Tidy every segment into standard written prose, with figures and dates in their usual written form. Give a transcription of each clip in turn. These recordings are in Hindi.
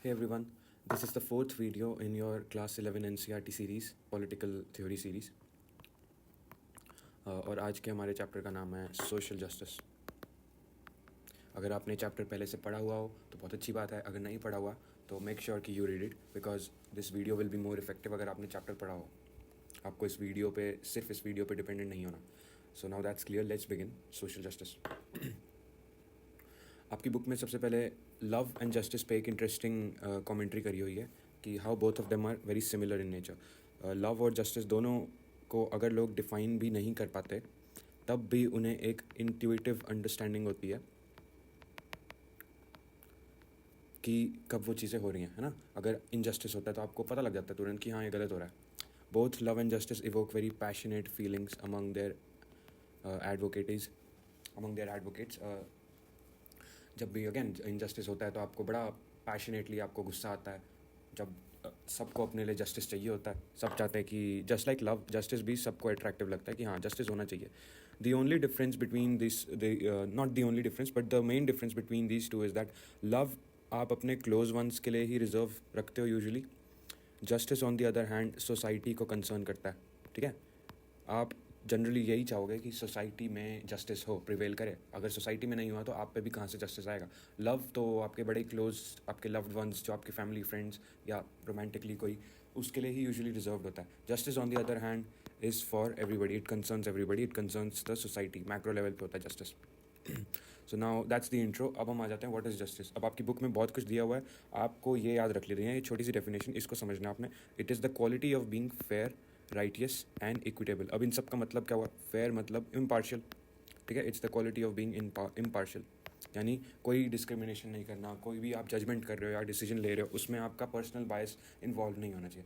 Hey everyone, this is the fourth video in your class 11 NCERT series, Political Theory series. और आज के हमारे चैप्टर का नाम है सोशल जस्टिस. अगर आपने चैप्टर पहले से पढ़ा हुआ हो तो बहुत अच्छी बात है. अगर नहीं पढ़ा हुआ तो मेक श्योर कि you read it because this video will be more effective अगर आपने चैप्टर पढ़ा हो. आपको इस वीडियो पे सिर्फ इस वीडियो पे डिपेंडेंट नहीं होना. So now that's clear, let's begin. Social justice. आपकी बुक में सबसे पहले लव एंड जस्टिस पे एक इंटरेस्टिंग कमेंट्री करी हुई है कि how both of them are very similar in nature. Love और जस्टिस दोनों को अगर लोग डिफाइन भी नहीं कर पाते तब भी उन्हें एक इंट्यूटिव अंडरस्टैंडिंग होती है कि कब वो चीज़ें हो रही हैं, है ना. अगर इनजस्टिस होता है तो आपको पता लग जाता है तुरंत कि हाँ ये गलत हो रहा है. Both love and justice evoke very passionate feelings among their advocates. जब भी अगेन इनजस्टिस होता है तो आपको बड़ा पैशनेटली आपको गुस्सा आता है. जब सबको अपने लिए जस्टिस चाहिए होता है, सब चाहते हैं कि जस्ट लाइक लव जस्टिस भी सबको अट्रैक्टिव लगता है कि हाँ जस्टिस होना चाहिए. The only difference between this not the only difference but the main difference between these two is that love आप अपने क्लोज वंस के लिए ही रिजर्व रखते हो usually. Justice on the other hand society को कंसर्न करता है. ठीक है, आप जनरली यही चाहोगे कि सोसाइटी में जस्टिस हो, प्रिवेल करे. अगर सोसाइटी में नहीं हुआ तो आप पे भी कहाँ से जस्टिस आएगा. लव तो आपके बड़े क्लोज, आपके लव्ड वंस जो आपके फैमिली फ्रेंड्स या रोमांटिकली कोई, उसके लिए ही यूजुअली रिजर्व होता है. Justice on the other hand is for everybody, it concerns everybody, it concerns the society. Macro level पे होता है justice. So now that's the intro. अब हम आ जाते हैं व्हाट इज़ जस्टिस. अब आपकी बुक में बहुत कुछ दिया हुआ है, आपको ये याद रख लेनी है. ये छोटी सी डेफिनेशन, इसको समझना आपने. It is the quality of being fair, righteous and equitable. अब इन सब का मतलब क्या हुआ? फेयर मतलब इम्पार्शियल. ठीक है, it's the quality of being impartial, यानी कोई डिस्क्रिमिनेशन नहीं करना. कोई भी आप जजमेंट कर रहे हो या डिसीजन ले रहे हो उसमें आपका पर्सनल बायस इन्वॉल्व नहीं होना चाहिए.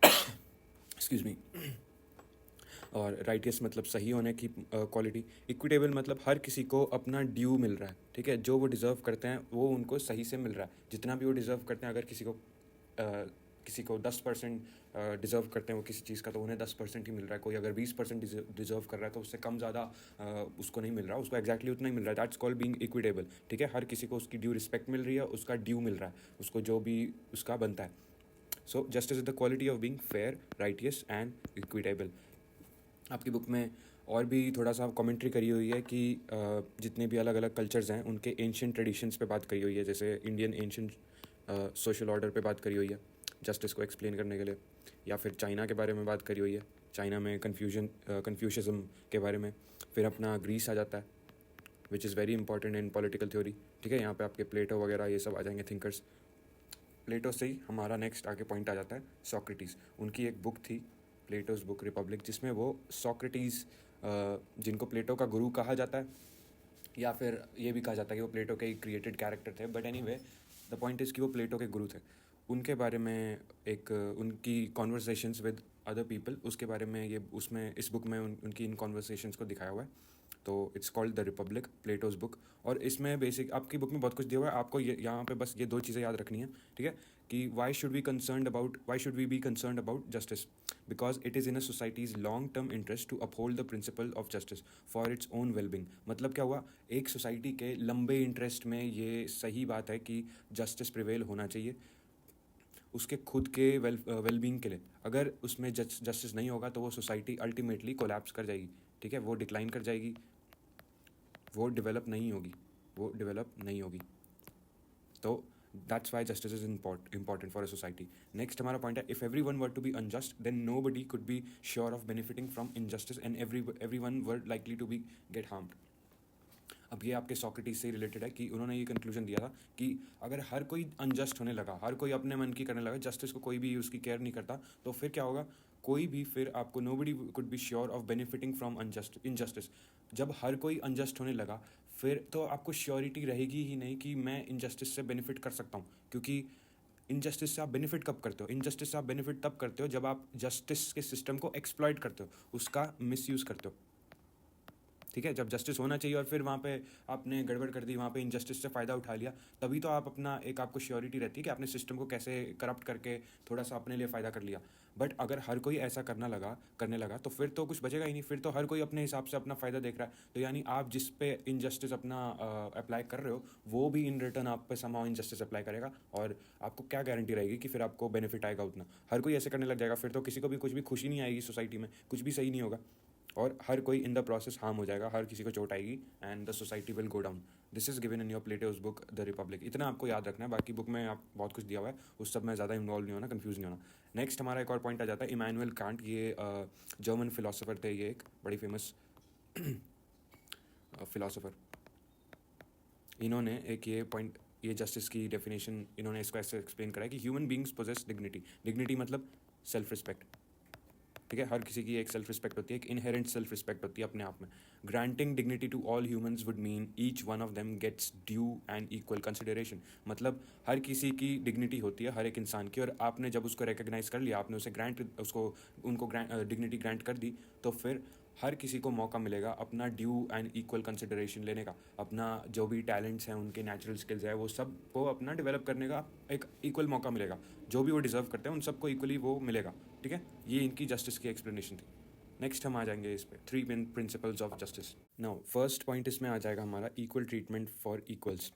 Excuse me. और राइटियस मतलब सही होने की क्वालिटी. इक्विटेबल मतलब हर किसी को अपना ड्यू मिल रहा है. ठीक है, जो वो डिज़र्व करते हैं वो उनको सही से मिल रहा है. जितना भी वो डिज़र्व करते हैं, अगर किसी को 10% डिज़र्व करते हैं वो किसी चीज़ का, तो उन्हें 10% ही मिल रहा है. कोई अगर 20% डिज़र्व कर रहा है तो उससे कम ज़्यादा उसको नहीं मिल रहा, उसको एक्जैक्टली उतना ही मिल रहा है. That's called being equitable. ठीक है, हर किसी को उसकी ड्यू रिस्पेक्ट मिल रही है, उसका ड्यू मिल रहा है, उसको जो भी उसका बनता है. So justice is the quality of being fair, righteous and equitable. आपकी बुक में और भी थोड़ा सा कमेंट्री करी हुई है कि जितने भी अलग अलग कल्चर्स हैं उनके एंशियंट ट्रेडिशंस पे बात करी हुई है. जैसे इंडियन एंशियंट सोशल ऑर्डर पे बात करी हुई है जस्टिस को एक्सप्लेन करने के लिए. या फिर चाइना के बारे में बात करी हुई है, चाइना में कन्फ्यूशनिज्म के बारे में. फिर अपना ग्रीस आ जाता है which is very important in political theory. ठीक है, यहाँ पे आपके प्लेटो वगैरह ये सब आ जाएंगे थिंकर्स. प्लेटो से ही हमारा नेक्स्ट आगे पॉइंट आ जाता है सॉक्रेटिस. उनकी एक बुक थी, प्लेटोज बुक रिपब्लिक, जिसमें वो सॉक्रेटिस, जिनको प्लेटो का गुरु कहा जाता है, या फिर ये भी कहा जाता है कि वो प्लेटो के क्रिएटेड कैरेक्टर थे. But anyway the point is कि वो प्लेटो के गुरु थे. उनके बारे में एक उनकी कॉन्वर्सेशंस विद अदर पीपल, उसके बारे में ये उसमें इस बुक में उनकी इन कॉन्वर्सेशंस को दिखाया हुआ है. तो it's called the Republic, Plato's book. और इसमें बेसिक आपकी बुक में बहुत कुछ दिया हुआ है. आपको ये यहाँ पे बस ये दो चीज़ें याद रखनी है. ठीक है, कि why should we be concern about justice? Because it is in a society's long term interest to uphold the principle of justice for its own wellbeing. मतलब क्या हुआ? एक सोसाइटी के लंबे इंटरेस्ट में ये सही बात है कि जस्टिस प्रिवेल होना चाहिए उसके खुद के वेलबींग के लिए. अगर उसमें जस्टिस नहीं होगा तो वो सोसाइटी अल्टीमेटली कोलैप्स कर जाएगी. ठीक है, वो डिक्लाइन कर जाएगी, वो डेवलप नहीं होगी. तो that's why justice is important for a society. Next हमारा पॉइंट है, if everyone were to be unjust then nobody could be sure of benefiting from injustice and everyone were likely to be get harmed. अब ये आपके सॉक्रेटिस से रिलेटेड है कि उन्होंने ये कंक्लूजन दिया था कि अगर हर कोई अनजस्ट होने लगा, हर कोई अपने मन की करने लगा, जस्टिस को कोई भी उसकी केयर नहीं करता, तो फिर क्या होगा? कोई भी फिर आपको nobody could be sure of benefiting from injustice. जब हर कोई अनजस्ट होने लगा फिर तो आपको श्योरिटी रहेगी ही नहीं कि मैं इनजस्टिस से बेनिफिट कर सकता हूँ. क्योंकि इनजस्टिस से आप बेनिफिट कब करते हो? इनजस्टिस से आप बेनिफिट तब करते हो जब आप जस्टिस के सिस्टम को एक्सप्लॉइट करते हो, उसका मिसयूज़ करते हो. ठीक है, जब जस्टिस होना चाहिए और फिर वहाँ पे आपने गड़बड़ कर दी, वहाँ पे इनजस्टिस से फ़ायदा उठा लिया, तभी तो आप अपना एक आपको श्योरिटी रहती है कि आपने सिस्टम को कैसे करप्ट करके थोड़ा सा अपने लिए फ़ायदा कर लिया। बट अगर हर कोई ऐसा करने लगा तो फिर तो कुछ बचेगा ही नहीं, फिर तो हर कोई अपने हिसाब से अपना फ़ायदा देख रहा है। तो यानी आप जिस पे इनजस्टिस अपना अप्लाई कर रहे हो, वो भी इन रिटर्न आप पे समाउ इनजस्टिस अप्लाई करेगा, और आपको क्या गारंटी रहेगी कि फिर आपको बेनिफिट आएगा उतना। हर कोई ऐसे करने लग जाएगा, फिर तो किसी को भी कुछ भी खुशी नहीं आएगी सोसाइटी में, कुछ भी सही नहीं होगा, और हर कोई इन द प्रोसेस हार्म हो जाएगा, हर किसी को चोट आएगी, and the society will go down. This is given in your plateaus book the Republic. इतना आपको याद रखना है, बाकी बुक में आप बहुत कुछ दिया हुआ है, उस सब में ज़्यादा इन्वॉल्व नहीं होना, कंफ्यूज नहीं होना। नेक्स्ट हमारा एक और पॉइंट आ जाता है इमैनुअल कांट। ये जर्मन फिलोसोफर थे, ये एक बड़ी फेमस फिलोसोफर। इन्होंने एक ये पॉइंट, ये जस्टिस की डेफिनेशन इन्होंने इसको ऐसे एक्सप्लेन करा है कि human beings possess dignity. Dignity मतलब सेल्फ रिस्पेक्ट, ठीक है, हर किसी की एक सेल्फ रिस्पेक्ट होती है, एक इनहेरेंट सेल्फ रिस्पेक्ट होती है अपने आप में। Granting dignity to all humans would mean each one of them gets due and equal consideration. मतलब हर किसी की डिग्निटी होती है, हर एक इंसान की, और आपने जब उसको रिकग्नाइज कर लिया, आपने उसे उनको डिग्निटी ग्रांट कर दी, तो फिर हर किसी को मौका मिलेगा अपना ड्यू एंड इक्वल कंसिडरेशन लेने का, अपना जो भी टैलेंट्स हैं, उनके नेचुरल स्किल्स है, वो सब को अपना डेवलप करने का एक इक्वल मौका मिलेगा। जो भी वो डिजर्व करते हैं उन सबको इक्वली वो मिलेगा, ठीक है। ये इनकी जस्टिस की एक्सप्लेनेशन थी। नेक्स्ट हम आ जाएंगे इस पे 3 principles of justice. Now first point इसमें आ जाएगा हमारा इक्वल ट्रीटमेंट फॉर इक्वल्स।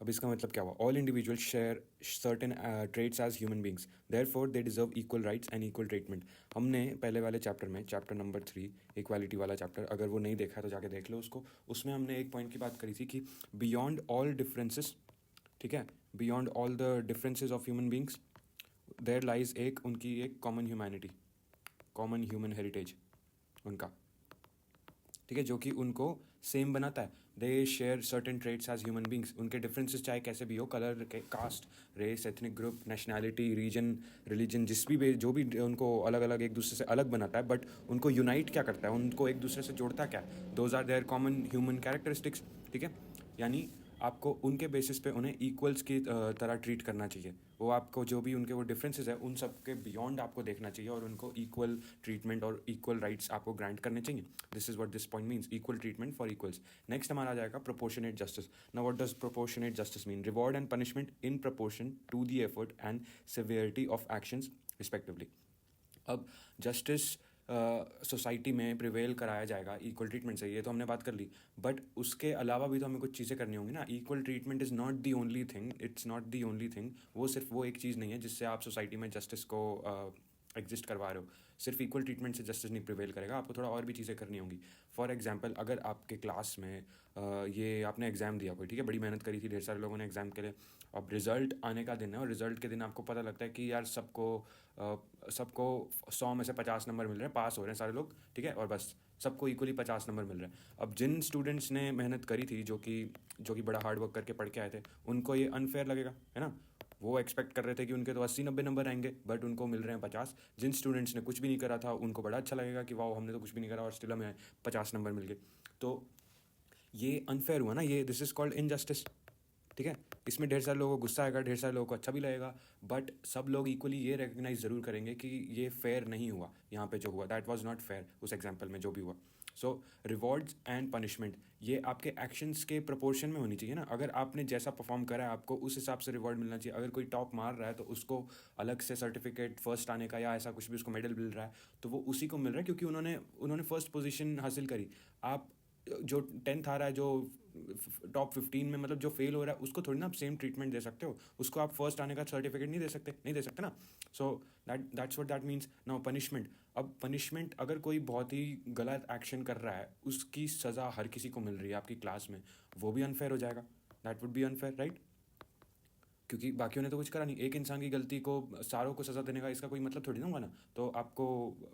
अब इसका मतलब क्या हुआ? All individuals share certain traits as human beings, therefore they deserve equal rights and equal treatment. हमने पहले वाले चैप्टर में, चैप्टर नंबर 3 इक्वालिटी वाला चैप्टर, अगर वो नहीं देखा है तो जाके देख लो उसको, उसमें हमने एक पॉइंट की बात करी थी कि बियॉन्ड ऑल डिफरेंसेस, ठीक है, beyond all the differences of human beings there lies एक उनकी एक common humanity, common human heritage उनका, ठीक है, जो कि उनको सेम बनाता है। They share certain traits as human beings. उनके डिफरेंसेस चाहे कैसे भी हो, कलर के, caste, race, ethnic group, nationality, region, religion, जो भी उनको अलग अलग एक दूसरे से अलग बनाता है, बट उनको यूनाइट क्या करता है, उनको एक दूसरे से जोड़ता क्या है? Those are their common human characteristics, ठीक है। यानी आपको उनके बेसिस पे उन्हें इक्वल्स की तरह ट्रीट करना चाहिए। वो आपको जो भी उनके वो डिफरेंसेस है, उन सब के बियॉन्ड आपको देखना चाहिए, और उनको इक्वल ट्रीटमेंट और इक्वल राइट्स आपको ग्रांट करने चाहिए। This is what this point means, equal treatment for equals. Next हमारा आ जाएगा proportionate justice. Now what does proportionate justice mean? Reward and punishment in proportion to the effort and severity of actions respectively. अब जस्टिस सोसाइटी में प्रिवेल कराया जाएगा इक्वल ट्रीटमेंट से, ये तो हमने बात कर ली, बट उसके अलावा भी तो हमें कुछ चीज़ें करनी होंगी ना। Equal treatment is not the only thing, it's not the only thing. वो सिर्फ वो एक चीज़ नहीं है जिससे आप सोसाइटी में जस्टिस को एग्जिस्ट करवा रहे हो। सिर्फ इक्वल ट्रीटमेंट से जस्टिस नहीं प्रिवेल करेगा, आपको थोड़ा और भी चीज़ें करनी होंगी। फॉर एग्जांपल, अगर आपके क्लास में ये आपने एग्ज़ाम दिया कोई, ठीक है, बड़ी मेहनत करी थी ढेर सारे लोगों ने एग्ज़ाम के लिए, अब रिज़ल्ट आने का दिन है, और रिज़ल्ट के दिन आपको पता लगता है कि यार सबको 100 में से 50 नंबर मिल रहे हैं, पास हो रहे हैं सारे लोग, ठीक है, और बस सबको इक्वली 50 नंबर मिल रहे हैं। अब जिन स्टूडेंट्स ने मेहनत करी थी, जो कि बड़ा हार्ड वर्क करके पढ़ के आए थे, उनको ये अनफेयर लगेगा, है ना। वो एक्सपेक्ट कर रहे थे कि उनके तो 80-90 नंबर आएंगे, बट उनको मिल रहे हैं 50। जिन स्टूडेंट्स ने कुछ भी नहीं करा था, उनको बड़ा अच्छा लगेगा कि वाह, हमने तो कुछ भी नहीं करा और स्टिल हमें 50 नंबर मिल गए। तो ये अनफेयर हुआ ना, ये दिस इज़ कॉल्ड इनजस्टिस, ठीक है। इसमें ढेर सारे लोगों को गुस्सा आएगा, ढेर सारे लोगों को अच्छा भी लगेगा, बट सब लोग इक्वली ये रिकग्नाइज ज़रूर करेंगे कि ये फेयर नहीं हुआ, यहाँ पे जो हुआ दैट वाज नॉट फेयर, उस एग्जांपल में जो भी हुआ। सो रिवॉर्ड्स एंड पनिशमेंट ये आपके एक्शंस के प्रोपोर्शन में होनी चाहिए ना। अगर आपने जैसा परफॉर्म करा है, आपको उस हिसाब से रिवॉर्ड मिलना चाहिए। अगर कोई टॉप मार रहा है तो उसको अलग से सर्टिफिकेट फर्स्ट आने का या ऐसा कुछ भी उसको मेडल मिल रहा है, तो वो उसी को मिल रहा है क्योंकि उन्होंने फर्स्ट पोजीशन हासिल करी। आप जो 10th आ रहा है, जो टॉप 15 में, मतलब जो फेल हो रहा है, उसको थोड़ी ना आप सेम ट्रीटमेंट दे सकते हो, उसको आप फर्स्ट आने का सर्टिफिकेट नहीं दे सकते ना। So that's what that means. Now punishment. अब पनिशमेंट, अगर कोई बहुत ही गलत एक्शन कर रहा है, उसकी सज़ा हर किसी को मिल रही है आपकी क्लास में, वो भी अनफेयर हो जाएगा, that would be unfair, right. क्योंकि बाकियों ने तो कुछ करा नहीं, एक इंसान की गलती को सारों को सज़ा देने का इसका कोई मतलब थोड़ी ना होगा ना, तो आपको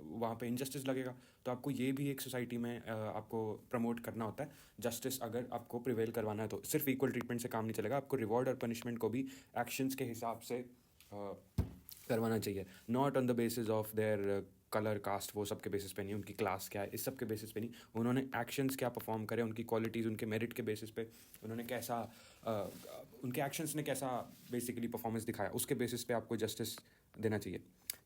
वहाँ पे इनजस्टिस लगेगा। तो आपको ये भी एक सोसाइटी में आपको प्रमोट करना होता है जस्टिस। अगर आपको प्रिवेल करवाना है तो सिर्फ इक्वल ट्रीटमेंट से काम नहीं चलेगा, आपको रिवॉर्ड और पनिशमेंट को भी एक्शंस के हिसाब से करवाना चाहिए, not on the basis of their colour, caste, वो सब के बेसिस पे नहीं, उनकी क्लास क्या है इस सब के बेसिस पे नहीं, उन्होंने एक्शंस क्या परफॉर्म करे, उनकी क्वालिटीज़, उनके मेरिट के बेसिस पे उन्होंने कैसा उनके एक्शंस ने कैसा बेसिकली परफॉर्मेंस दिखाया, उसके बेसिस पे आपको जस्टिस देना चाहिए।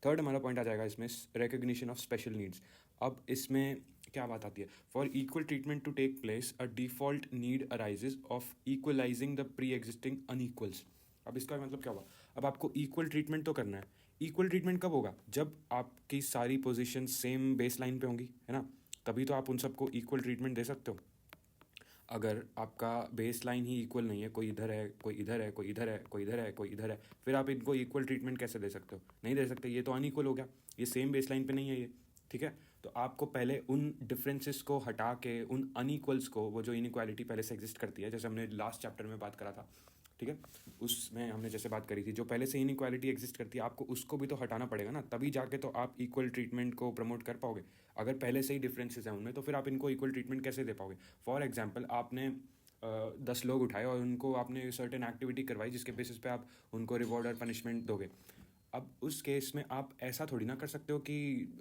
थर्ड हमारा पॉइंट आ जाएगा इसमें, रिकग्निशन ऑफ स्पेशल नीड्स। अब इसमें क्या बात आती है, for equal treatment to take place a default need arises of equalising the pre existing unequals. अब इसका मतलब क्या हुआ, अब आपको इक्वल ट्रीटमेंट तो करना है। इक्वल ट्रीटमेंट कब होगा, जब आपकी सारी पोजीशन सेम बेस लाइन पे होंगी, है ना, तभी तो आप उन सबको इक्वल ट्रीटमेंट दे सकते हो। अगर आपका बेस लाइन ही इक्वल नहीं है, कोई इधर है, कोई इधर है, कोई इधर है, कोई इधर है, कोई इधर है, फिर आप इनको इक्वल ट्रीटमेंट कैसे दे सकते हो, नहीं दे सकते, ये तो अनइक्वल हो गया, ये सेम बेस लाइन पे नहीं है ये, ठीक है। तो आपको पहले उन डिफरेंसेस को हटा के उन अनइक्वल्स को, वो जो इनइक्वालिटी पहले से एग्जिस्ट करती है, जैसे हमने लास्ट चैप्टर में बात करा था, ठीक है, उसमें हमने जैसे बात करी थी, जो पहले से इनइक्वालिटी एग्जिस्ट करती है आपको उसको भी तो हटाना पड़ेगा ना, तभी जाके तो आप इक्वल ट्रीटमेंट को प्रमोट कर पाओगे। अगर पहले से ही डिफरेंसेस हैं उनमें, तो फिर आप इनको इक्वल ट्रीटमेंट कैसे दे पाओगे। फॉर एग्जाम्पल, आपने 10 लोग उठाए और उनको आपने सर्टेन एक्टिविटी करवाई जिसके बेसिस पे आप उनको रिवॉर्ड और पनिशमेंट दोगे। अब उस केस में आप ऐसा थोड़ी ना कर सकते हो कि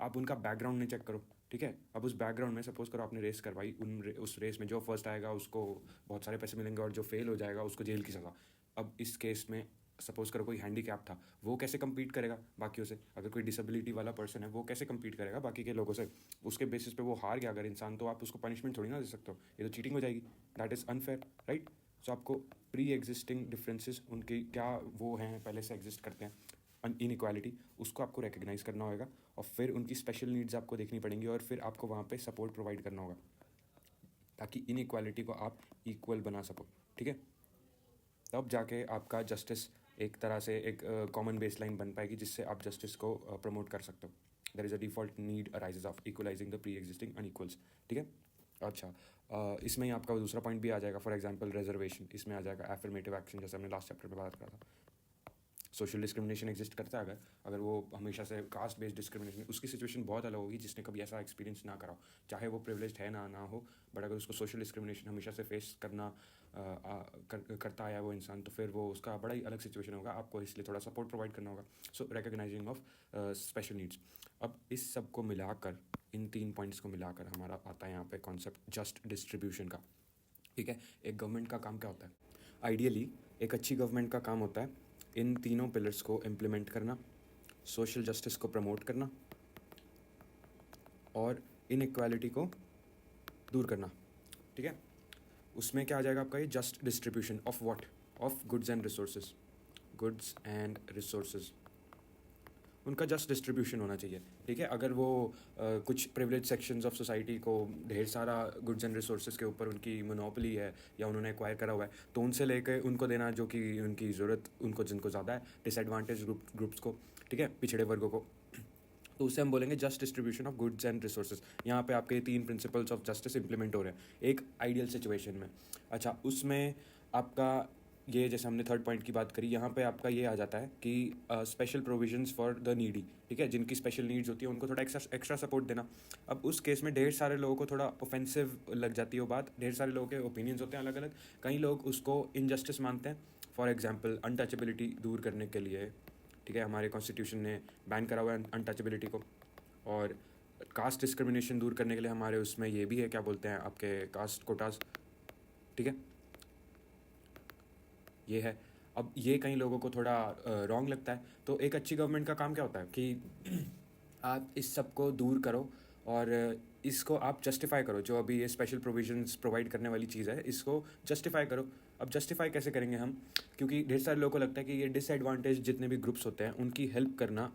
आप उनका बैकग्राउंड नहीं चेक करो, ठीक है। अब उस बैकग्राउंड में सपोज करो आपने रेस करवाई, उस रेस में जो फर्स्ट आएगा उसको बहुत सारे पैसे मिलेंगे और जो फेल हो जाएगा उसको जेल की सज़ा। अब इस केस में सपोज करो कोई हैंडीकैप था, वो कैसे compete करेगा बाकियों से, अगर कोई डिसेबिलिटी वाला पर्सन है वो कैसे compete करेगा बाकी के लोगों से, उसके बेसिस पे वो हार गया अगर इंसान, तो आप उसको पनिशमेंट थोड़ी ना दे सकते हो, ये तो चीटिंग हो जाएगी, दैट इज़ अनफेयर, राइट। सो आपको प्री एग्जिस्टिंग डिफरेंसेस उनकी क्या वो हैं, पहले से एग्जिस्ट करते हैं इनइक्वालिटी, उसको आपको रिकग्नाइज करना होगा और फिर उनकी स्पेशल नीड्स आपको देखनी पड़ेंगी और फिर आपको वहाँ पे सपोर्ट प्रोवाइड करना होगा ताकि इनइक्वालिटी को आप इक्वल बना सको, ठीक है। तब जाके आपका जस्टिस एक तरह से एक कॉमन बेस लाइन बन पाएगी जिससे आप जस्टिस को प्रमोट कर सकते हो। There is a default need arises of equalising the pre existing unequals, ठीक है। अच्छा, इसमें ही आपका दूसरा पॉइंट भी आ जाएगा, फॉर एग्जांपल रिजर्वेशन, इसमें आ जाएगा एफर्मेटिव एक्शन, जैसे हमने लास्ट चैप्टर में बात करा था। सोशल डिस्क्रिमिनेशन एग्जिस्ट करता है, अगर अगर वो हमेशा से कास्ट बेस्ड डिस्क्रिमिनेशन, उसकी सिचुएशन बहुत अलग होगी जिसने कभी ऐसा एक्सपीरियंस ना करा हो, चाहे वो प्रिविलेज्ड है ना हो, बट अगर उसको सोशल डिस्क्रिमिनेशन हमेशा से फेस करता आया वो इंसान, तो फिर वो उसका बड़ा ही अलग सिचुएशन होगा, आपको इसलिए थोड़ा सपोर्ट प्रोवाइड करना होगा। सो रिकग्नाइजिंग ऑफ स्पेशल नीड्स। अब इस सब को मिलाकर, इन 3 पॉइंट्स को मिलाकर हमारा आता है यहाँ पे कॉन्सेप्ट जस्ट डिस्ट्रीब्यूशन का, ठीक है। एक गवर्नमेंट का काम क्या होता है, आइडियली एक अच्छी गवर्नमेंट का काम होता है इन तीनों पिलर्स को इम्प्लीमेंट करना, सोशल जस्टिस को प्रमोट करना और इनइक्वालिटी को दूर करना, ठीक है। उसमें क्या आ जाएगा आपका, ये just distribution of what, of goods and resources, goods and resources, उनका जस्ट डिस्ट्रीब्यूशन होना चाहिए, ठीक है। अगर वो कुछ प्रिविलेज सेक्शंस ऑफ सोसाइटी को ढेर सारा गुड्स एंड रिसोर्सेज के ऊपर उनकी मोनोपोली है या उन्होंने एक्वायर करा हुआ है, तो उनसे लेकर उनको देना जो कि उनकी ज़रूरत उनको जिनको ज़्यादा है, डिसएडवांटेज ग्रुप्स को, ठीक है, पिछड़े वर्गों को, तो उसे हम बोलेंगे just distribution of goods and resources. यहाँ पे आपके 3 प्रिंसिपल्स ऑफ जस्टिस इंप्लीमेंट हो रहे हैं एक आइडियल सिचुएशन में। अच्छा, उसमें आपका ये जैसे हमने थर्ड पॉइंट की बात करी, यहाँ पे आपका ये आ जाता है कि special provisions for the needy, ठीक है, जिनकी स्पेशल नीड्स होती है उनको थोड़ा एक्स्ट्रा सपोर्ट देना। अब उस केस में ढेर सारे लोगों को थोड़ा ऑफेंसिव लग जाती है वो बात, ढेर सारे लोगों के ओपिनियंस होते हैं अलग अलग, कई लोग उसको इनजस्टिस मानते हैं। फॉर एग्जाम्पल, अनटचेबिलिटी दूर करने के लिए, ठीक है, हमारे कॉन्स्टिट्यूशन ने बैन करा हुआ है अनटचेबिलिटी को, और कास्ट डिस्क्रिमिनेशन दूर करने के लिए हमारे उसमें ये भी है, क्या बोलते हैं आपके कास्ट कोटास, ठीक है, ये है। अब ये कई लोगों को थोड़ा रॉन्ग लगता है, तो एक अच्छी गवर्नमेंट का काम क्या होता है कि आप इस सब को दूर करो और इसको आप जस्टिफाई करो, जो अभी ये स्पेशल प्रोविजंस प्रोवाइड करने वाली चीज़ है इसको जस्टिफाई करो। अब जस्टिफाई कैसे करेंगे हम, क्योंकि ढेर सारे लोगों को लगता है कि ये डिसएडवांटेज जितने भी ग्रुप्स होते हैं उनकी हेल्प करना,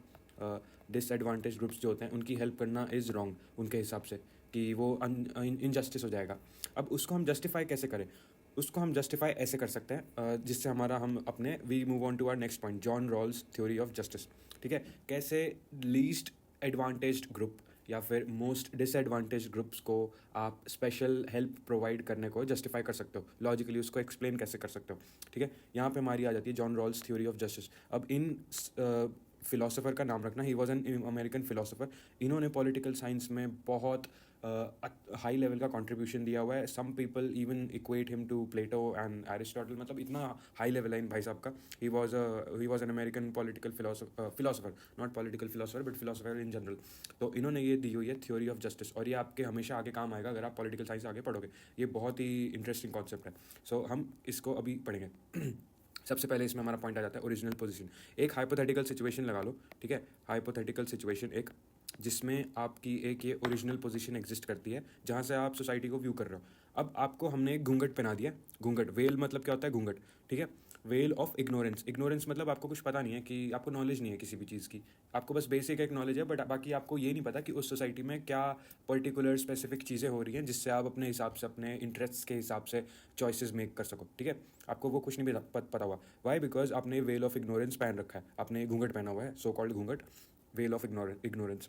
डिसएडवांटेज ग्रुप्स जो होते हैं उनकी हेल्प करना इज़ रॉन्ग उनके हिसाब से, कि वो इनजस्टिस हो जाएगा। अब उसको हम जस्टिफाई कैसे करें, उसको हम जस्टिफाई ऐसे कर सकते हैं जिससे हमारा हम अपने we move on to our next point, John Rawls theory of justice, ठीक है। कैसे लीस्ट एडवांटेज्ड ग्रुप या फिर मोस्ट डिसएडवांटेज ग्रुप्स को आप स्पेशल हेल्प प्रोवाइड करने को जस्टिफाई कर सकते हो, लॉजिकली उसको एक्सप्लेन कैसे कर सकते हो, ठीक है। यहाँ पे हमारी आ जाती है John Rawls theory of justice. अब इन फिलोसोफर का नाम रखना, he was an American philosopher, इन्होंने पॉलिटिकल साइंस में बहुत हाई लेवल का कंट्रीब्यूशन दिया हुआ है। Some people even equate him to Plato and Aristotle, मतलब इतना हाई लेवल है इन भाई साहब का। He was an American political philosopher, not political philosopher but philosopher in general. तो इन्होंने ये दी हुई है थ्योरी ऑफ जस्टिस, और ये आपके हमेशा आगे काम आएगा अगर आप पॉलिटिकल साइंस आगे पढ़ोगे, ये बहुत ही इंटरेस्टिंग कॉन्सेप्ट है। सो हम इसको अभी पढ़ेंगे। सबसे पहले इसमें हमारा पॉइंट आ जाता है ओरिजिनल पोजीशन। एक हाइपोथेटिकल सिचुएशन लगा लो, ठीक है, हाइपोथेटिकल सिचुएशन एक, जिसमें आपकी एक ये ओरिजिनल पोजीशन एग्जिस्ट करती है जहाँ से आप सोसाइटी को व्यू कर रहे हो। अब आपको हमने एक घूंघट पहना दिया। घूंघट, वेल मतलब क्या होता है? घूंघट, ठीक है। वेल ऑफ इग्नोरेंस, इग्नोरेंस मतलब आपको कुछ पता नहीं है, कि आपको नॉलेज नहीं है किसी भी चीज़ की, आपको बस बेसिक एक नॉलेज है, बट बाकी आपको ये नहीं पता कि उस सोसाइटी में क्या पर्टिकुलर स्पेसिफिक चीज़ें हो रही हैं जिससे आप अपने हिसाब से, अपने इंटरेस्ट के हिसाब से चॉइसेस मेक कर सको, ठीक है। आपको वो कुछ नहीं पता हुआ। वाई? बिकॉज आपने वेल ऑफ इग्नोरेंस पहन रखा है, आपने घूंघट पहना हुआ है, सो कॉल्ड घूंघट, वेल ऑफ इग्नोरेंस,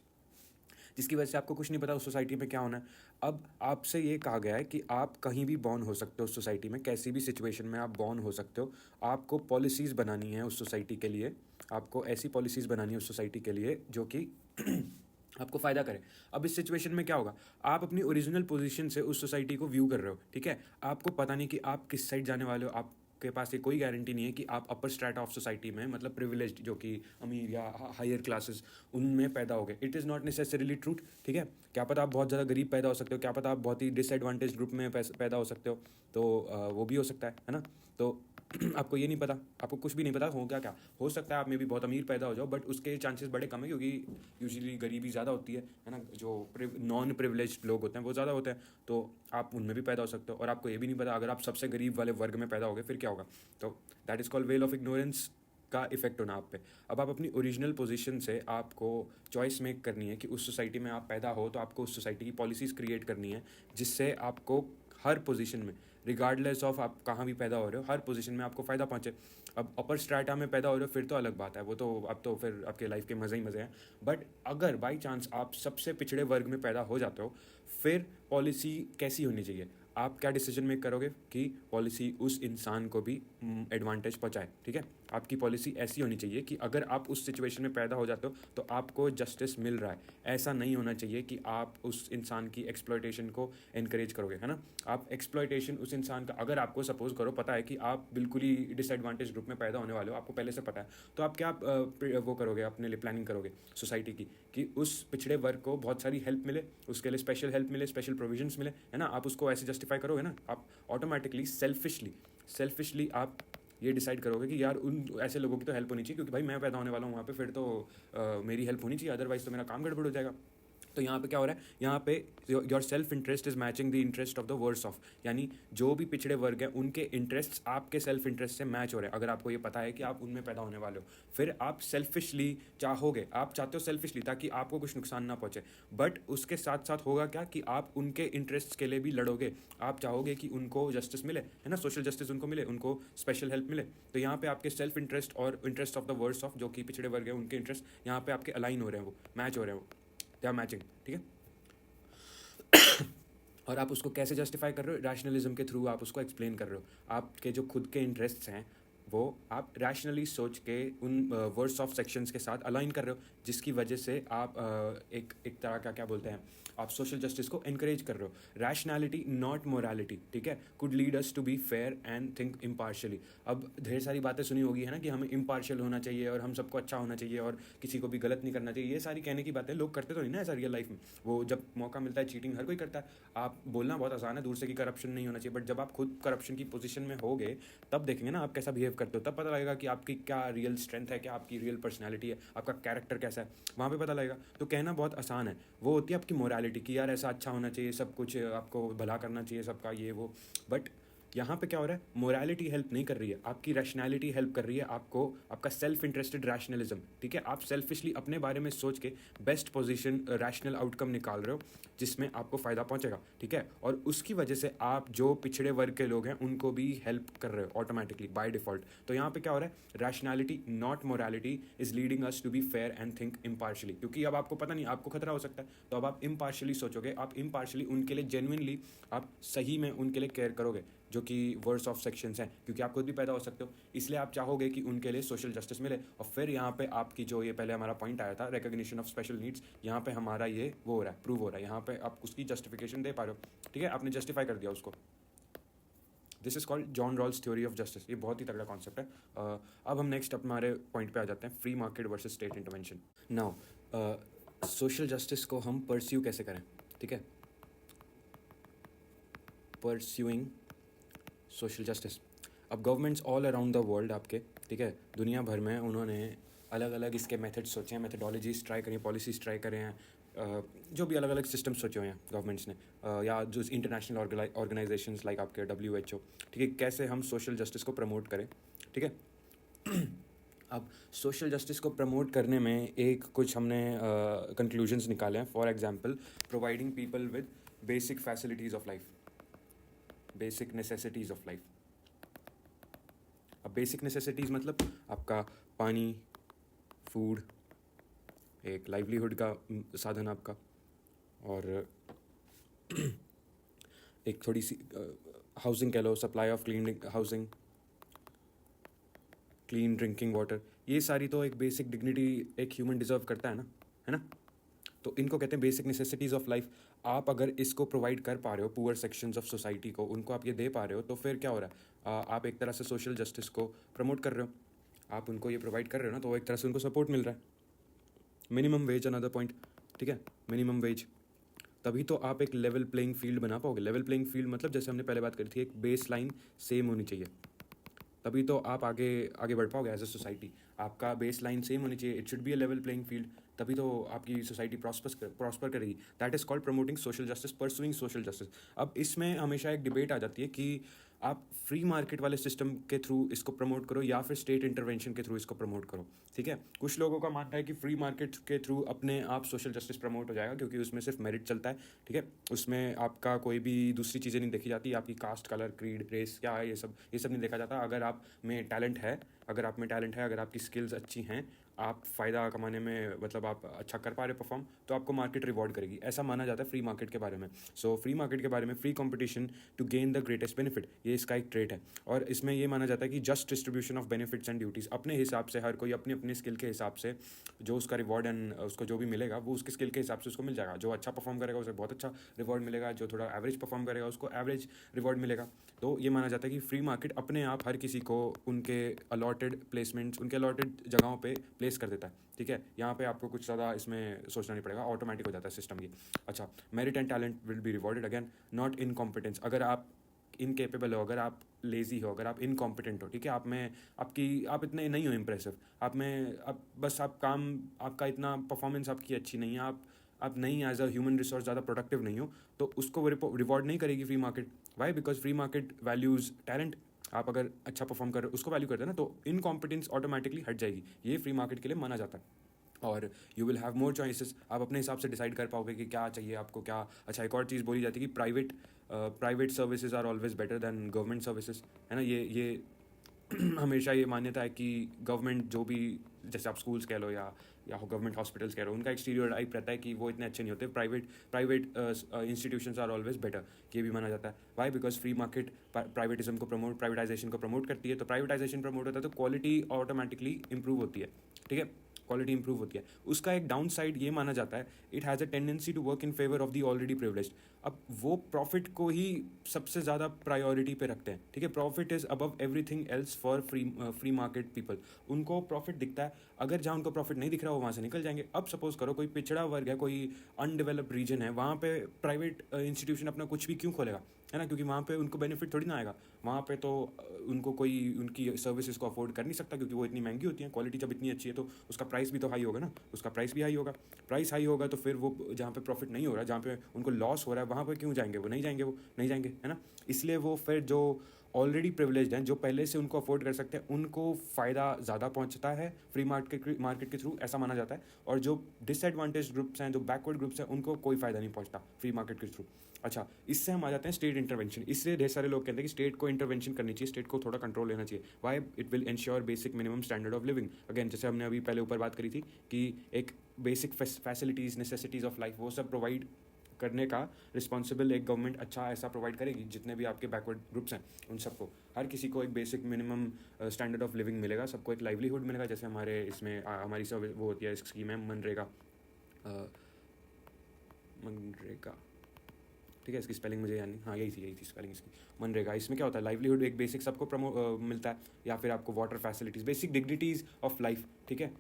जिसकी वजह से आपको कुछ नहीं पता उस सोसाइटी में क्या होना है। अब आपसे ये कहा गया है कि आप कहीं भी बॉर्न हो सकते हो उस सोसाइटी में, कैसी भी सिचुएशन में आप बॉर्न हो सकते हो। आपको पॉलिसीज़ बनानी है उस सोसाइटी के लिए, आपको ऐसी पॉलिसीज़ बनानी है उस सोसाइटी के लिए जो कि आपको फ़ायदा करे। अब इस सिचुएशन में क्या होगा? आप अपनी ओरिजिनल पोजीशन से उस सोसाइटी को व्यू कर रहे हो, ठीक है। आपको पता नहीं कि आप किस साइड जाने वाले हो, आपके पास ये कोई गारंटी नहीं है कि आप अपर स्ट्रैटा ऑफ सोसाइटी में, मतलब प्रिविलेज्ड, जो कि अमीर या हायर क्लासेस, उनमें पैदा हो गए। It is not necessarily truth, ठीक है। क्या पता आप बहुत ज़्यादा गरीब पैदा हो सकते हो, क्या पता आप बहुत ही डिसएडवांटेज ग्रुप में पैदा हो सकते हो, तो वो भी हो सकता है ना। तो आपको ये नहीं पता, आपको कुछ भी नहीं पता हो क्या क्या हो सकता है। आप में भी बहुत अमीर पैदा हो जाओ, बट उसके चांसेस बड़े कम है, क्योंकि यूजुअली गरीबी ज़्यादा होती है ना। जो नॉन प्रिविलेज्ड लोग होते हैं वो ज़्यादा होते हैं, तो आप उनमें भी पैदा हो सकते हो। और आपको ये भी नहीं पता, अगर आप सबसे गरीब वाले वर्ग में पैदा हो गए फिर क्या होगा। तो that is called well of ignorance का इफेक्ट होना आप पे। अब आप अपनी ओरिजिनल पोजीशन से आपको चॉइस मेक करनी है कि उस सोसाइटी में आप पैदा हो, तो आपको उस सोसाइटी की पॉलिसीज़ क्रिएट करनी है जिससे आपको हर पोजीशन में, रिगार्डलेस ऑफ आप कहाँ भी पैदा हो रहे हो, हर पोजीशन में आपको फ़ायदा पहुँचे। अब अपर स्ट्रैटा में पैदा हो रहे हो फिर तो अलग बात है, वो तो अब तो फिर आपके लाइफ के मज़े ही मज़े हैं। बट अगर बाई चांस आप सबसे पिछड़े वर्ग में पैदा हो जाते हो, फिर पॉलिसी कैसी होनी चाहिए? आप क्या डिसीजन मेक करोगे कि पॉलिसी उस इंसान को भी एडवांटेज पहुंचाए, ठीक है। आपकी पॉलिसी ऐसी होनी चाहिए कि अगर आप उस सिचुएशन में पैदा हो जाते हो तो आपको जस्टिस मिल रहा है। ऐसा नहीं होना चाहिए कि आप उस इंसान की एक्सप्लॉयटेशन को एनकरेज करोगे, है ना। आप एक्सप्लॉयटेशन उस इंसान का, अगर आपको सपोज करो पता है कि आप बिल्कुल ही डिसएडवांटेज ग्रुप में पैदा होने वाले हो, आपको पहले से पता है, तो आप क्या वो करोगे, अपने लिए प्लानिंग करोगे सोसाइटी की, कि उस पिछड़े वर्ग को बहुत सारी हेल्प मिले, उसके लिए स्पेशल हेल्प मिले, स्पेशल प्रोविजंस मिले, है ना। आप उसको ऐसे जस्टिफाई करोगे ना, आप ऑटोमेटिकली सेल्फिशली आप ये डिसाइड करोगे कि यार उन ऐसे लोगों की तो हेल्प होनी चाहिए, क्योंकि भाई मैं पैदा होने वाला हूँ वहाँ पे, फिर तो मेरी हेल्प होनी चाहिए, अदरवाइज तो मेरा काम गड़बड़ हो जाएगा। तो यहाँ पे क्या हो रहा है? यहाँ पे your self interest is matching the interest of the worse off, यानी जो भी पिछड़े वर्ग हैं उनके इंटरेस्ट आपके सेल्फ इंटरेस्ट से मैच हो रहे हैं। अगर आपको ये पता है कि आप उनमें पैदा होने वाले हो, फिर आप सेल्फिशली चाहोगे, आप चाहते हो सेल्फिशली ताकि आपको कुछ नुकसान ना पहुंचे। बट उसके साथ साथ होगा क्या कि आप उनके इंटरेस्ट के लिए भी लड़ोगे। आप चाहोगे कि उनको जस्टिस मिले, है ना, सोशल जस्टिस उनको मिले, उनको स्पेशल हेल्प मिले। तो यहाँ पे आपके सेल्फ इंटरेस्ट और interest of the worse off, जो कि पिछड़े वर्ग है, उनके इंटरेस्ट यहाँ पे आपके अलाइन हो रहे हैं, वो मैच हो रहे हैं, वो दे आर मैचिंग, ठीक है। और आप उसको कैसे जस्टिफाई कर रहे हो? रैशनलिज्म के थ्रू आप उसको एक्सप्लेन कर रहे हो। आपके जो खुद के इंटरेस्ट्स हैं वो आप रैशनली सोच के उन वर्ड्स ऑफ सेक्शंस के साथ अलाइन कर रहे हो, जिसकी वजह से आप एक तरह का क्या बोलते हैं, आप सोशल जस्टिस को एनकरेज कर रहे हो। रैशनैलिटी नॉट मोरालिटी, ठीक है, could lead us to be fair and think impartially. अब ढेर सारी बातें सुनी होगी, है ना, कि हमें इम्पार्शियल होना चाहिए और हम सबको अच्छा होना चाहिए और किसी को भी गलत नहीं करना चाहिए। ये सारी कहने की बातें लोग करते तो नहीं ना ऐसा रियल लाइफ में। वो जब मौका मिलता है, चीटिंग हर कोई करता है। आप बोलना बहुत आसान है दूर से कि करप्शन नहीं होना चाहिए, बट जब आप खुद करप्शन की पोजीशन में होगे तब देखेंगे ना आप कैसा बिहेव करते हो, तब पता लगेगा कि आपकी क्या रियल स्ट्रेंथ है, क्या आपकी रियल पर्सनैलिटी है, आपका कैरेक्टर कैसा है, वहाँ पे पता लगेगा। तो कहना बहुत आसान है, वो होती है आपकी मोरालिटी कि यार ऐसा अच्छा होना चाहिए, सब कुछ आपको भला करना चाहिए सबका, ये वो। बट यहाँ पे क्या हो रहा है? मोरालिटी हेल्प नहीं कर रही है, आपकी रैशनैलिटी हेल्प कर रही है आपको, आपका सेल्फ इंटरेस्टेड रैशनलिज्म, ठीक है। आप सेल्फिशली अपने बारे में सोच के बेस्ट पोजीशन, रैशनल आउटकम निकाल रहे हो जिसमें आपको फ़ायदा पहुंचेगा, ठीक है। और उसकी वजह से आप जो पिछड़े वर्ग के लोग हैं उनको भी हेल्प कर रहे हो ऑटोमेटिकली बाय डिफ़ॉल्ट। तो यहाँ पे क्या हो रहा है? Rationality not morality is leading us to be fair and think impartially, क्योंकि अब आपको पता नहीं, आपको खतरा हो सकता है, तो अब आप इम्पार्शली सोचोगे, आप इम्पार्शली उनके लिए जेन्युइनली, आप सही में उनके लिए केयर करोगे, जो कि वर्ड्स ऑफ सेक्शंस हैं, क्योंकि आप खुद भी पैदा हो सकते हो, इसलिए आप चाहोगे कि उनके लिए सोशल जस्टिस मिले। और फिर यहाँ पे आपकी जो ये पहले हमारा पॉइंट आया था, रिकॉग्निशन ऑफ स्पेशल नीड्स, यहाँ पे हमारा ये वो हो रहा है, प्रूव हो रहा है, यहाँ पे आप उसकी जस्टिफिकेशन दे पा रहे हो, ठीक है, आपने जस्टिफाई कर दिया उसको। This is called John Rawls theory of justice. ये बहुत ही तगड़ा कॉन्सेप्ट है। अब हम नेक्स्ट हमारे पॉइंट पे आ जाते हैं, free market versus state intervention. Now social justice को हम परस्यू कैसे करें, ठीक है, परस्यूइंग सोशल जस्टिस। अब governments all around the world आपके, ठीक है, दुनिया भर में उन्होंने अलग अलग इसके मेथड्स सोचे हैं, मेथडोलॉजीज ट्राई करी हैं, पॉलिसीज ट्राई करे हैं, जो भी अलग अलग सिस्टम सोचे हुए हैं गवर्नमेंट्स ने, या जो इंटरनेशनल ऑर्गेनाइजेशंस लाइक आपके WHO, ठीक है, कैसे हम सोशल जस्टिस को प्रमोट करें, ठीक है। अब सोशल जस्टिस को प्रमोट करने में एक कुछ हमने कंक्लूजन्स निकाले हैं। For example, providing people with basic facilities of life, basic necessities of life. अब बेसिक नेसेसिटीज़ मतलब आपका पानी, फूड, एक लाइवलीहुड का साधन आपका, और एक थोड़ी सी हाउसिंग कह लो, supply of clean housing, clean drinking water. ये सारी तो एक बेसिक डिग्निटी एक ह्यूमन डिजर्व करता है ना। तो इनको कहते हैं बेसिक नेसेसिटीज़ ऑफ लाइफ। आप अगर इसको प्रोवाइड कर पा रहे हो पुअर सेक्शंस ऑफ सोसाइटी को, उनको आप ये दे पा रहे हो, तो फिर क्या हो रहा है, आप एक तरह से सोशल जस्टिस को प्रमोट कर रहे हो। आप उनको ये प्रोवाइड कर रहे हो ना, तो एक तरह से उनको सपोर्ट मिल रहा है। मिनिमम वेज, अनदर पॉइंट, ठीक है, मिनिमम वेज। तभी तो आप एक लेवल प्लेइंग फील्ड बना पाओगे। लेवल प्लेइंग फील्ड मतलब जैसे हमने पहले बात करी थी, एक बेस लाइन सेम होनी चाहिए, तभी तो आप आगे आगे बढ़ पाओगे एज अ सोसाइटी। आपका बेस लाइन सेम होनी चाहिए, it should be a level playing field, तभी तो आपकी सोसाइटी प्रॉस्पर करेगी। That is called promoting social justice, pursuing social justice. अब इसमें हमेशा एक डिबेट आ जाती है कि आप फ्री मार्केट वाले सिस्टम के थ्रू इसको प्रमोट करो या फिर स्टेट इंटरवेंशन के थ्रू इसको प्रमोट करो, ठीक है। कुछ लोगों का मानना है कि फ्री मार्केट के थ्रू अपने आप सोशल जस्टिस प्रमोट हो जाएगा, क्योंकि उसमें सिर्फ मेरिट चलता है, ठीक है। उसमें आपका कोई भी दूसरी चीज़ें नहीं देखी जाती, आपकी कास्ट, कलर, क्रीड, रेस क्या है, ये सब नहीं देखा जाता। अगर आप में टैलेंट है, अगर आपकी स्किल्स अच्छी हैं, आप फ़ायदा कमाने में, मतलब आप अच्छा कर पा रहे हो परफॉर्म, तो आपको मार्केट रिवॉर्ड करेगी। ऐसा माना जाता है फ्री मार्केट के बारे में। सो फ्री मार्केट के बारे में, free competition to gain the greatest benefit, ये इसका एक ट्रेट है। और इसमें ये माना जाता है कि just distribution of benefits and duties, अपने हिसाब से हर कोई अपनी अपनी स्किल के हिसाब से जो उसका रिवॉर्ड एंड उसको जो भी मिलेगा वो उसकी स्किल के हिसाब से उसको मिल जाएगा। जो अच्छा परफॉर्म करेगा उसे बहुत अच्छा रिवॉर्ड मिलेगा, जो थोड़ा एवरेज परफॉर्म करेगा उसको एवरेज रिवॉर्ड मिलेगा। तो ये माना जाता है कि फ्री मार्केट अपने आप हर किसी को उनके अलॉटेड प्लेसमेंट्स, उनके अलॉटेड जगहों पे प्लेस कर देता है, ठीक है। यहाँ पे आपको कुछ ज़्यादा इसमें सोचना नहीं पड़ेगा, ऑटोमेटिक हो जाता है सिस्टम ये। अच्छा, merit and talent will be rewarded again, not incompetence. अगर आप इनकेपेबल हो, अगर आप लेज़ी हो, अगर आप इनकॉम्पिटेंट हो, ठीक है, आप इतने नहीं हो इम्प्रेसिव, आपका इतना परफॉर्मेंस आपकी अच्छी नहीं है, आप नहीं एज अ ह्यूमन रिसोर्स ज़्यादा प्रोडक्टिव नहीं हो, तो उसको रिवॉर्ड नहीं करेगी free market. Why? Because free market values talent. आप अगर अच्छा परफॉर्म कर रहे हो उसको वैल्यू करते हैं ना, तो इनकॉम्पिटेंस ऑटोमेटिकली हट जाएगी। ये फ्री मार्केट के लिए माना जाता है। और you will have more choices, आप अपने हिसाब से डिसाइड कर पाओगे कि क्या चाहिए आपको, क्या। अच्छा, एक और चीज़ बोली जाती है कि private services are always better than government services, है ना। ये हमेशा ये मान्यता है कि गवर्नमेंट जो भी, जैसे आप स्कूल्स कह लो या गवर्नमेंट हॉस्पिटल्स कह लो, उनका एक्सटीरियर टाइप रहता है कि वो इतने अच्छे नहीं होते। Private institutions are always better, ये भी माना जाता है। Why? Because free market privatization को प्रमोट करती है, तो प्राइवेटाइजेशन प्रमोट होता है तो क्वालिटी ऑटोमेटिकली इंप्रूव होती है, ठीक है, क्वालिटी इंप्रूव होती है। उसका एक डाउन साइड ये माना जाता है, it has a tendency to work in favour of the already privileged. अब वो प्रॉफिट को ही सबसे ज़्यादा प्रायोरिटी पे रखते हैं, ठीक है। Profit is above everything else for free market people. उनको प्रॉफिट दिखता है, अगर जहाँ उनको प्रॉफिट नहीं दिख रहा हो वहाँ से निकल जाएंगे। अब सपोज करो कोई पिछड़ा वर्ग है, कोई अनडेवलप्ड रीजन है, वहाँ पे प्राइवेट इंस्टीट्यूशन अपना कुछ भी क्यों खोलेगा, है ना, क्योंकि वहाँ पे उनको बेनिफिट थोड़ी ना आएगा। वहाँ पे तो उनको कोई उनकी सर्विसेज को अफोर्ड कर नहीं सकता, क्योंकि वो इतनी महंगी होती हैं। क्वालिटी जब इतनी अच्छी है तो उसका प्राइस भी तो हाई होगा ना, उसका प्राइस भी हाई होगा। प्राइस हाई होगा तो फिर वो जहाँ पे प्रॉफिट नहीं हो रहा, जहाँ पे उनको लॉस हो रहा है, वहाँ पे क्यों जाएंगे? वो नहीं जाएंगे, है ना। इसलिए वो फिर जो ऑलरेडी प्रिविलेज्ड हैं, जो पहले से उनको अफोर्ड कर सकते हैं, उनको फ़ायदा ज़्यादा पहुंचता है फ्री मार्केट के थ्रू, ऐसा माना जाता है। और जो डिसएडवांटेज ग्रुप्स हैं, जो बैकवर्ड ग्रुप्स हैं, उनको कोई फ़ायदा नहीं पहुंचता फ्री मार्केट के थ्रू। अच्छा, इससे हम आ जाते हैं स्टेट इंटरवेंशन। इससे ढेर सारे लोग कहते हैं कि स्टेट को इंटरवेंशन करनी चाहिए, स्टेट को थोड़ा कंट्रोल लेना चाहिए। Why? It will ensure basic minimum standard of living. Again, जैसे हमने अभी पहले ऊपर बात करी थी कि एक basic facilities, necessities of life, वो सब प्रोवाइड करने का रिस्पॉन्सिबल एक गवर्नमेंट अच्छा ऐसा प्रोवाइड करेगी, जितने भी आपके बैकवर्ड ग्रुप्स हैं उन सबको, हर किसी को एक basic minimum standard of living मिलेगा, सबको एक लाइवलीहुड मिलेगा। जैसे हमारे इसमें हमारी सर्विस वो होती है, स्कीम है मनरेगा, ठीक है, इसकी स्पेलिंग मुझे याद नहीं, हाँ यही थी स्पेलिंग इसकी, मनरेगा। इसमें क्या होता है, लाइवलीहुड एक बेसिक सबको मिलता है, या फिर आपको water facilities, basic dignities of life, ठीक है।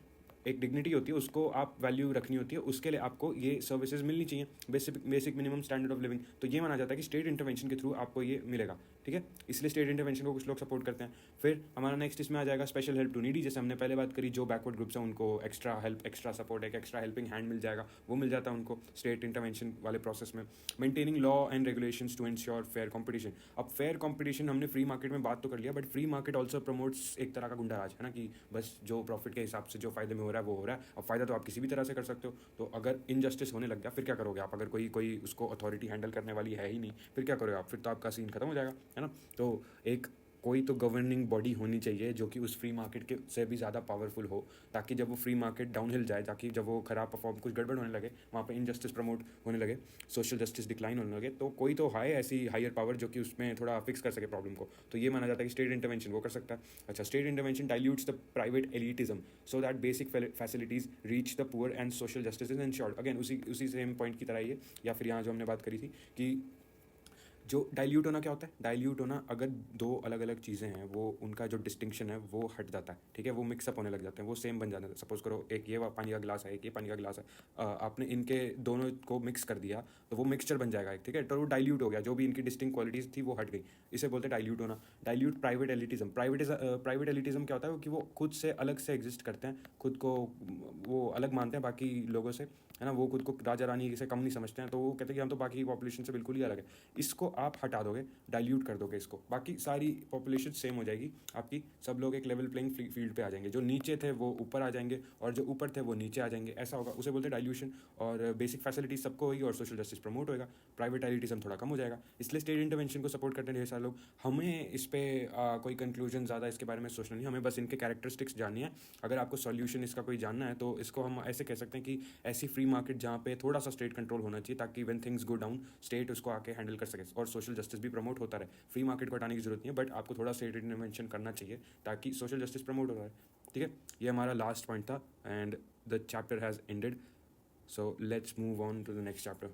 एक डिग्निटी होती है, उसको आप वैल्यू रखनी होती है, उसके लिए आपको ये सर्विसेज मिलनी चाहिए, basic minimum standard of living. तो ये माना जाता है कि स्टेट इंटरवेंशन के थ्रू आपको ये मिलेगा, ठीक है। ठीक है, इसलिए स्टेट इंटरवेंशन को कुछ लोग सपोर्ट करते हैं। फिर हमारा नेक्स्ट इसमें आ जाएगा स्पेशल हेल्प टू नीडी, जैसे हमने पहले बात करी, जो बैकवर्ड ग्रुप्स हैं उनको एक्स्ट्रा हेल्प, एक्स्ट्रा सपोर्ट, एक एक्स्ट्रा हेल्पिंग हैंड मिल जाएगा, वो मिल जाता है उनको स्टेट इंटरवेंशन वाले प्रोसेस में। Maintaining law and regulations to ensure fair competition. अब फेयर कंपटीशन हमने फ्री मार्केट में बात तो कर लिया, but free market also promotes एक तरह का गुंडा राज, है ना, कि बस जो प्रॉफिट के हिसाब से जो फायदे में हो रहा है वो हो रहा है। अब फायदा तो आप किसी भी तरह से कर सकते हो, तो अगर इनजस्टिस होने लग गया फिर क्या करोगे आप? अगर कोई उसको अथॉरिटी हैंडल करने वाली है ही नहीं, फिर क्या करोगे आप? फिर तो आपका सीन खत्म हो जाएगा, है ना। तो एक कोई तो गवर्निंग बॉडी होनी चाहिए जो कि उस फ्री मार्केट के से भी ज़्यादा पावरफुल हो, ताकि जब वो फ्री मार्केट डाउनहिल जाए, ताकि जब वो खराब परफॉर्म, कुछ गड़बड़ होने लगे, वहाँ पे इनजस्टिस प्रमोट होने लगे, सोशल जस्टिस डिक्लाइन होने लगे, तो कोई तो है ऐसी हायर पावर जो कि उसमें थोड़ा फिक्स कर सके प्रॉब्लम को। तो ये माना जाता है कि स्टेट इंटरवेंशन वो कर सकता है। अच्छा, state intervention dilutes the private elitism so that basic facilities reach the poor and social justice is ensured. Again उसी सेम पॉइंट की तरह ये, या फिर यहाँ जो हमने बात करी थी कि जो डाइल्यूट होना क्या होता है? डाइल्यूट होना, अगर दो अलग अलग चीज़ें हैं, वो उनका जो डिस्टिंक्शन है वो हट जाता है, ठीक है, वो मिक्सअप होने लग जाते हैं, वो सेम बन जाते हैं। सपोज करो एक ये पानी का गिलास है, एक ये पानी का गिलास है, आपने इनके दोनों को मिक्स कर दिया तो वो मिक्सचर बन जाएगा एक, ठीक है, तो वो डाइल्यूट हो गया, जो भी इनकी डिस्टिंक्ट क्वालिटीज़ थी वो हट गई, इसे बोलते हैं डाइल्यूट होना। Dilute private elitism. Private elitism क्या होता है कि वो खुद से अलग से एग्जिस्ट करते हैं, खुद को वो अलग मानते हैं बाकी लोगों से, है ना, वो खुद को राजा रानी से कम नहीं समझते हैं, तो वो कहते हैं कि हम तो बाकी पॉपुलेशन से बिल्कुल ही अलग है। इसको आप हटा दोगे, डाइल्यूट कर दोगे इसको, बाकी सारी पॉपुलेशन सेम हो जाएगी आपकी, सब लोग एक लेवल प्लेइंग फील्ड पे आ जाएंगे, जो नीचे थे वो ऊपर आ जाएंगे और जो ऊपर थे वो नीचे आ जाएंगे, ऐसा होगा, उसे बोलते हैं डाइल्यूशन। और बेसिक फैसिलिटीज सबको होगी और सोशल जस्टिस प्रमोट होएगा, प्राइवेट एलिटिज्म थोड़ा कम हो जाएगा। इसलिए स्टेट इंटरवेंशन को सपोर्ट करते हैं ढेर सारे लोग। हमें इस पर कोई कंक्लूजन ज़्यादा इसके बारे में सोचना नहीं, हमें बस इनके कैरेक्टरिस्टिक्स जाननी है। अगर आपको सॉल्यूशन इसका कोई जानना है तो इसको हम ऐसे कह सकते हैं कि ऐसी फ्री मार्केट जहाँ पे थोड़ा सा स्टेट कंट्रोल होना चाहिए, ताकि when things go down state उसको आके हैंडल कर सके और सोशल जस्टिस भी प्रमोट होता रहे। फ्री मार्केट को हटाने की जरूरत नहीं है, बट आपको थोड़ा स्टेट इंटरवेंशन करना चाहिए ताकि सोशल जस्टिस प्रमोट हो रहा है, ठीक है। ये हमारा लास्ट पॉइंट था and the chapter has ended, so let's move on to the next chapter.